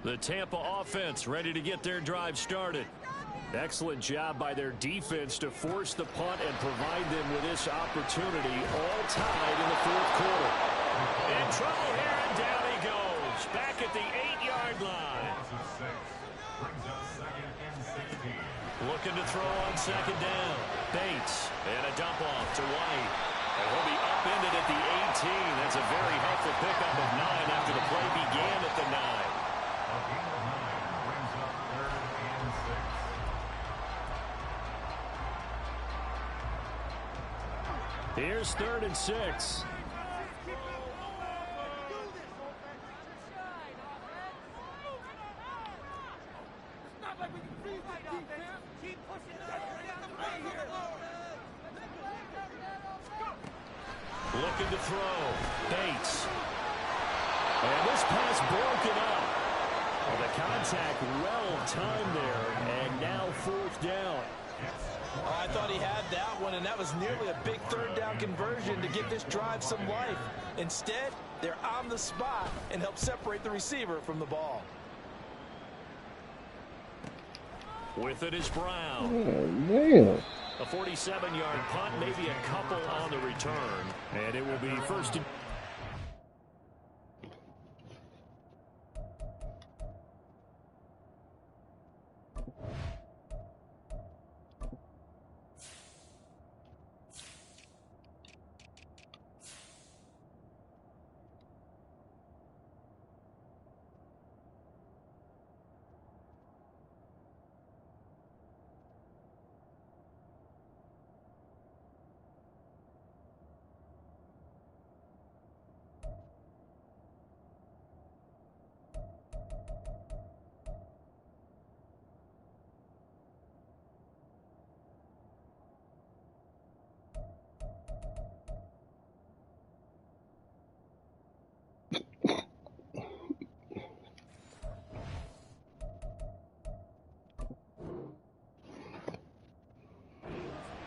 The Tampa offense ready to get their drive started. Excellent job by their defense to force the punt and provide them with this opportunity, all tied in the fourth quarter. In trouble here, and down he goes. Back at the 8-yard line. Looking to throw on second down. Bates, and a dump off to White. And he'll be upended at the 18. That's a very helpful pickup of 9 after the play began at the 9. Here's 3rd and 6. Looking to throw. Bates. And this pass broken up. Well, the contact well timed there, and now 4th down. Oh, I thought he had that one, and that was nearly a big 3rd down conversion to give this drive some life. Instead, they're on the spot and help separate the receiver from the ball. With it is Brown. Oh, man. A 47-yard punt, maybe a couple on the return. And it will be 1st and...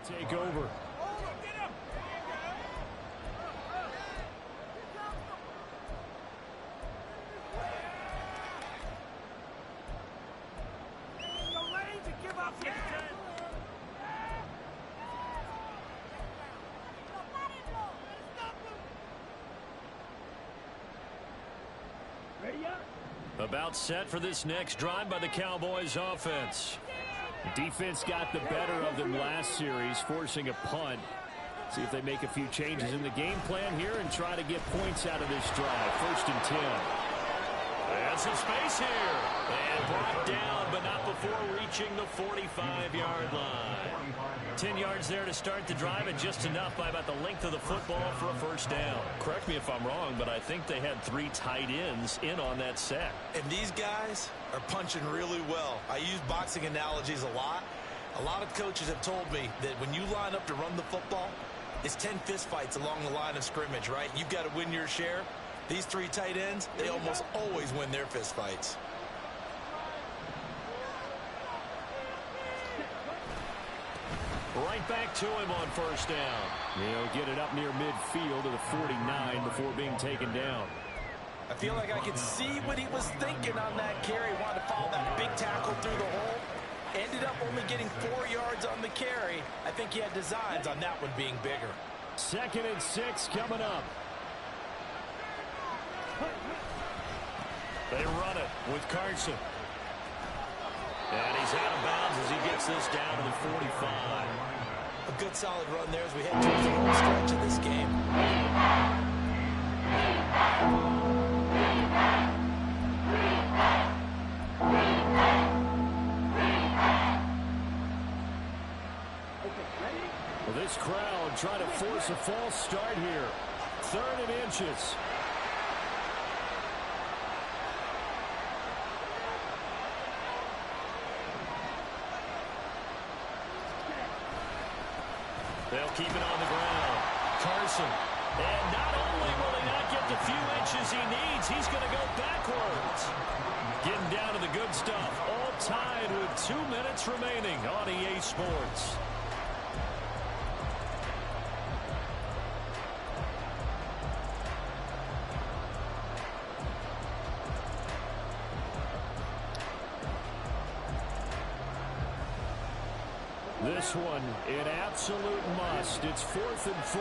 take over. About set for this next drive by the Cowboys offense. Defense got the better of them last series, forcing a punt. See if they make a few changes in the game plan here and try to get points out of this drive. 1st and 10. And some space here. And brought down, but not before reaching the 45-yard line. 10 yards there to start the drive, and just enough by about the length of the football for a 1st down. Correct me if I'm wrong, but I think they had 3 tight ends in on that set. And these guys are punching really well. I use boxing analogies a lot. A lot of coaches have told me that when you line up to run the football, it's 10 fistfights along the line of scrimmage, right? You've got to win your share. These 3 tight ends, they almost always win their fistfights. Right back to him on 1st down. He'll get it up near midfield to the 49 before being taken down. I feel like I could see what he was thinking on that carry. Wanted to follow that big tackle through the hole. Ended up only getting 4 yards on the carry. I think he had designs on that one being bigger. 2nd and 6 coming up. They run it with Carson. And he's out of bounds as he gets this down to the 45. A good solid run there as we head towards the home stretch of this game. Well, this crowd trying to force a false start here. 3rd and inches. They'll keep it on the ground. Carson. And not only will he not get the few inches he needs, he's going to go backwards. Getting down to the good stuff. All tied with 2 minutes remaining on EA Sports. This one, an absolute must. It's 4th and 4.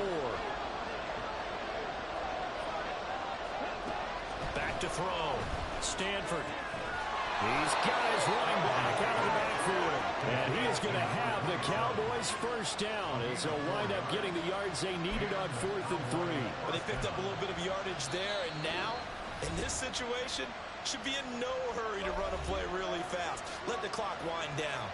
Back to throw. Stanford. These guys running back out of the backfield. And he is going to have the Cowboys 1st down as they'll wind up getting the yards they needed on 4th and 3. Well, they picked up a little bit of yardage there, and now, in this situation, should be in no hurry to run a play really fast. Let the clock wind down.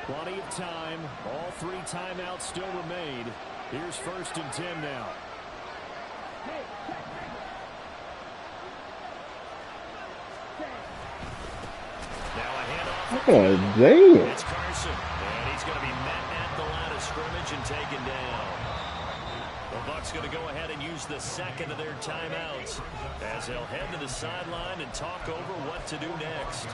Plenty of time. All 3 timeouts still remain. Here's 1st and 10 now. Now a handoff. God dang it. It's Carson. And he's going to be met at the line of scrimmage and taken down. The Bucs going to go ahead and use the 2nd of their timeouts as they'll head to the sideline and talk over what to do next.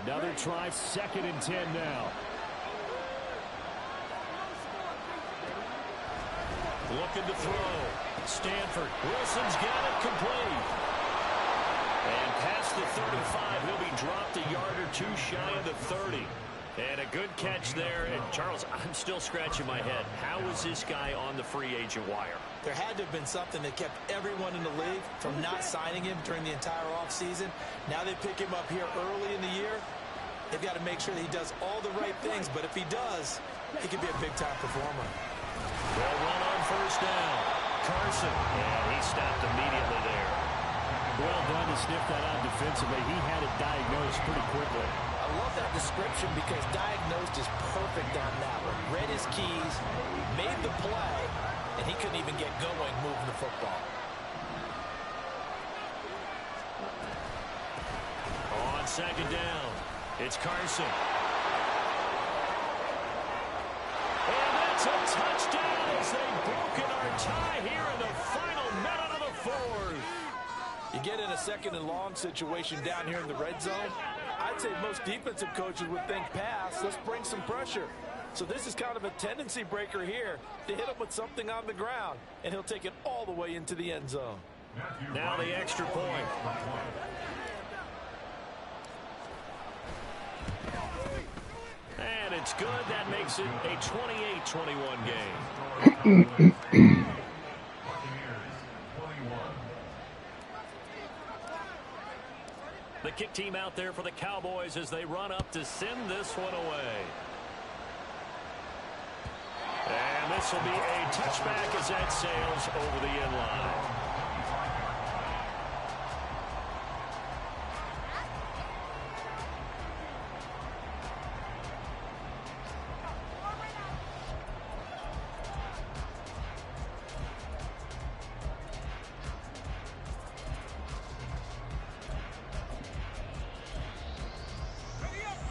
Another try, 2nd and 10 now. Looking to throw. Stanford. Wilson's got it complete. And past the 35, he'll be dropped a yard or 2 shy of the 30. And a good catch there. And Charles, I'm still scratching my head. How is this guy on the free agent wire? There had to have been something that kept everyone in the league from not signing him during the entire offseason. Now they pick him up here early in the year. They've got to make sure that he does all the right things. But if he does, he could be a big-time performer. They'll run on 1st down. Carson. And he stopped immediately there. Well done to sniff that out defensively. He had it diagnosed pretty quickly. I love that description because diagnosed is perfect on that one. Read his keys, made the play, and he couldn't even get going moving the football. On 2nd down, it's Carson. And that's a touchdown as they've broken our tie here in the final minute of the 4th. You get in a 2nd and long situation down here in the red zone, I'd say most defensive coaches would think pass, let's bring some pressure. So this is kind of a tendency breaker here to hit him with something on the ground, and he'll take it all the way into the end zone. Now the extra point. And it's good. That makes it a 28-21 game. The kick team out there for the Cowboys as they run up to send this one away. And this will be a touchback as that sails over the end line.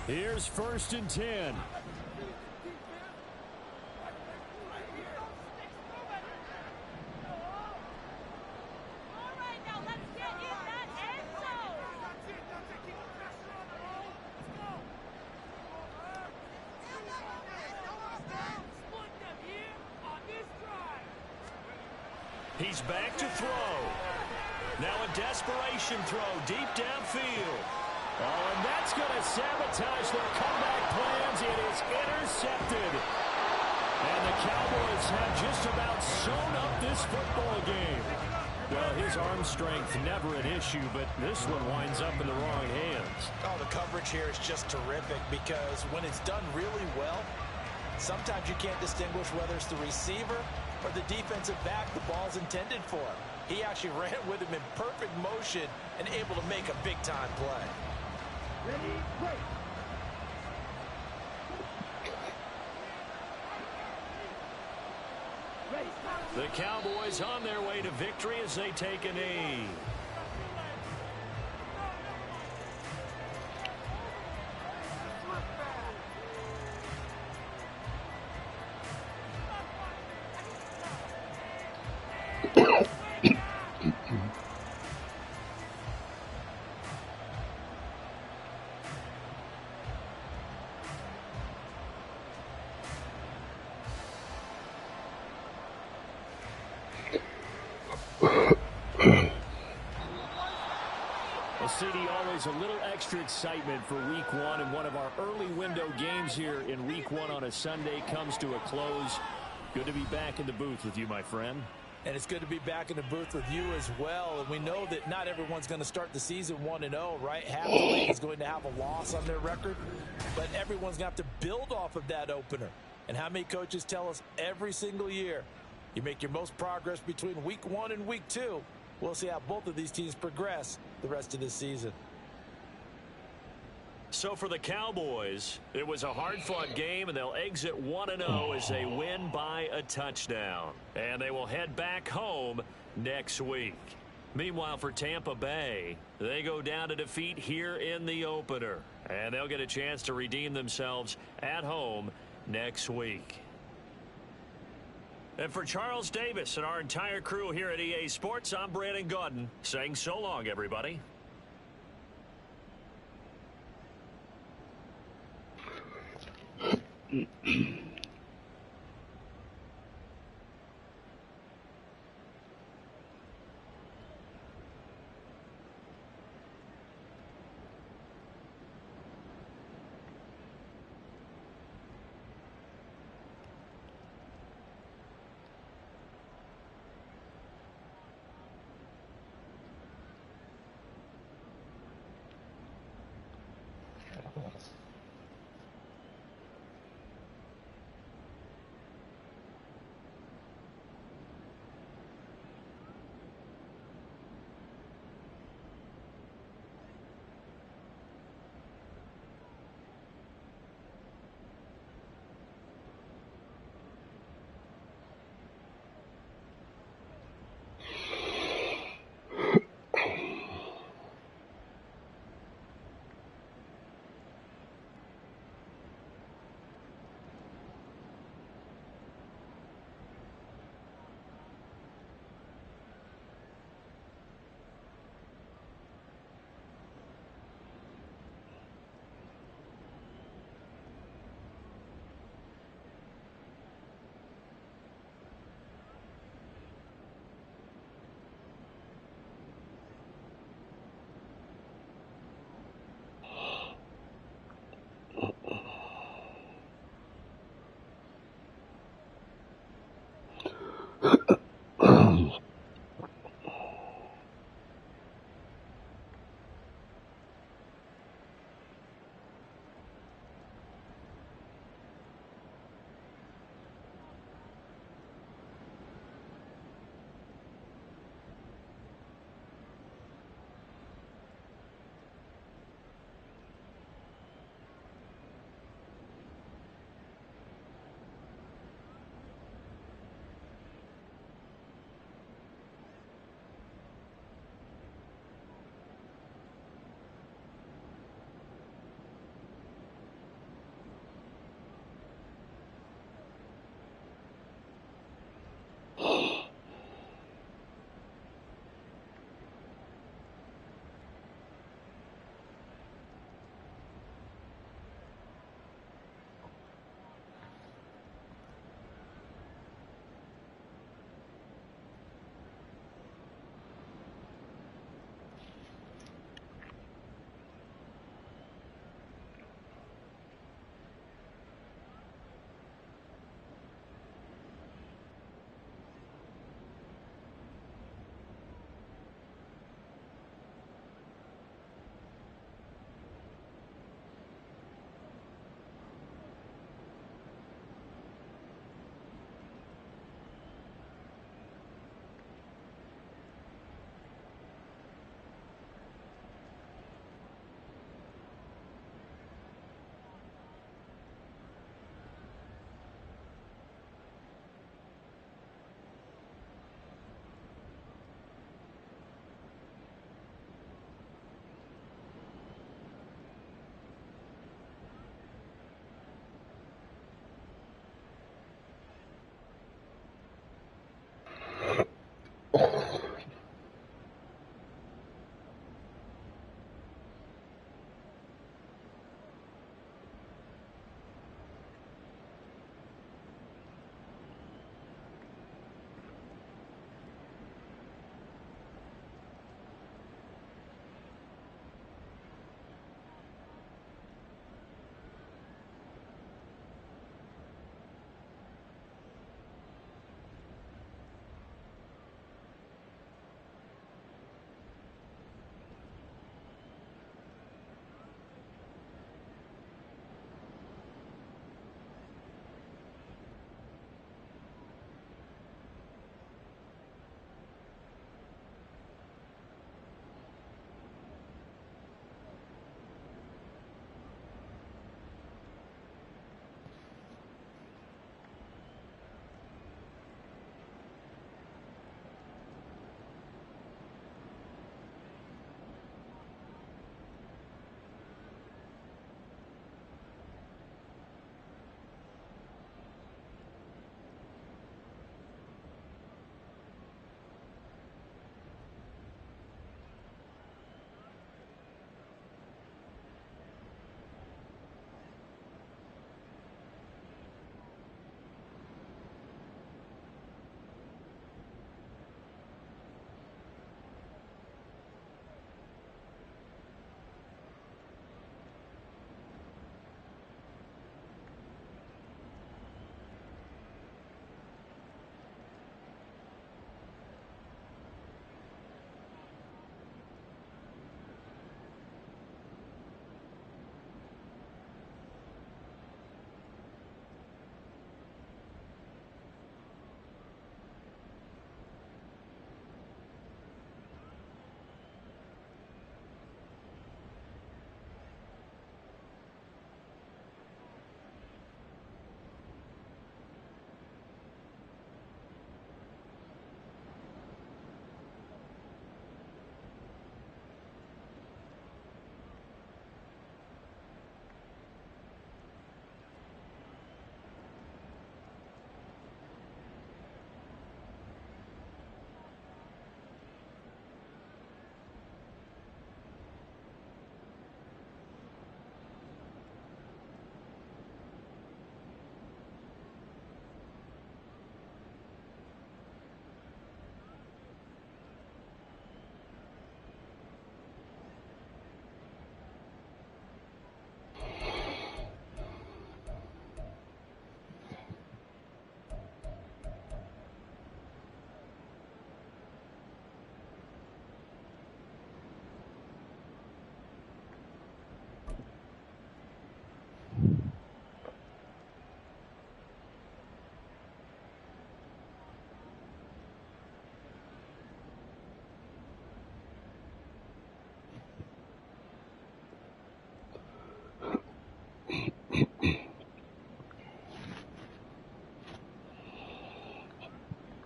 Here's 1st and 10. He's back to throw. Now a desperation throw deep downfield. Oh, and that's going to sabotage their comeback plans. It is intercepted. And the Cowboys have just about sewn up this football game. Well, his arm strength never an issue, but this one winds up in the wrong hands. Oh, the coverage here is just terrific because when it's done really well, sometimes you can't distinguish whether it's the receiver or the defensive back the ball's intended for. He actually ran with him in perfect motion and able to make a big-time play. Ready, break. The Cowboys on their way to victory as they take a knee. CD, always a little extra excitement for week one, and one of our early window games here in week one on a Sunday comes to a close. Good to be back in the booth with you, my friend. And it's good to be back in the booth with you as well. And we know that not everyone's going to start the season 1-0, right? Half the league is going to have a loss on their record. But everyone's going to have to build off of that opener. And how many coaches tell us every single year, you make your most progress between week 1 and week 2. We'll see how both of these teams progress the rest of this season. So for the Cowboys, it was a hard-fought game, and they'll exit 1-0 as they win by a touchdown. And they will head back home next week. Meanwhile, for Tampa Bay, they go down to defeat here in the opener. And they'll get a chance to redeem themselves at home next week. And for Charles Davis and our entire crew here at EA Sports, I'm Brandon Gaudin saying so long, everybody.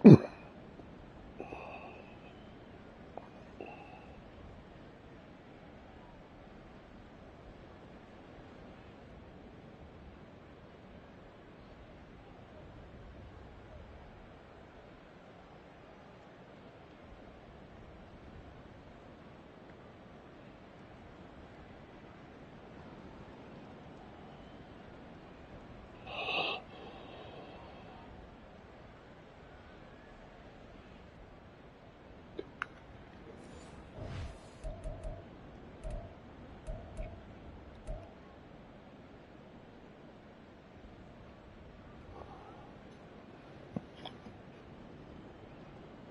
Bye.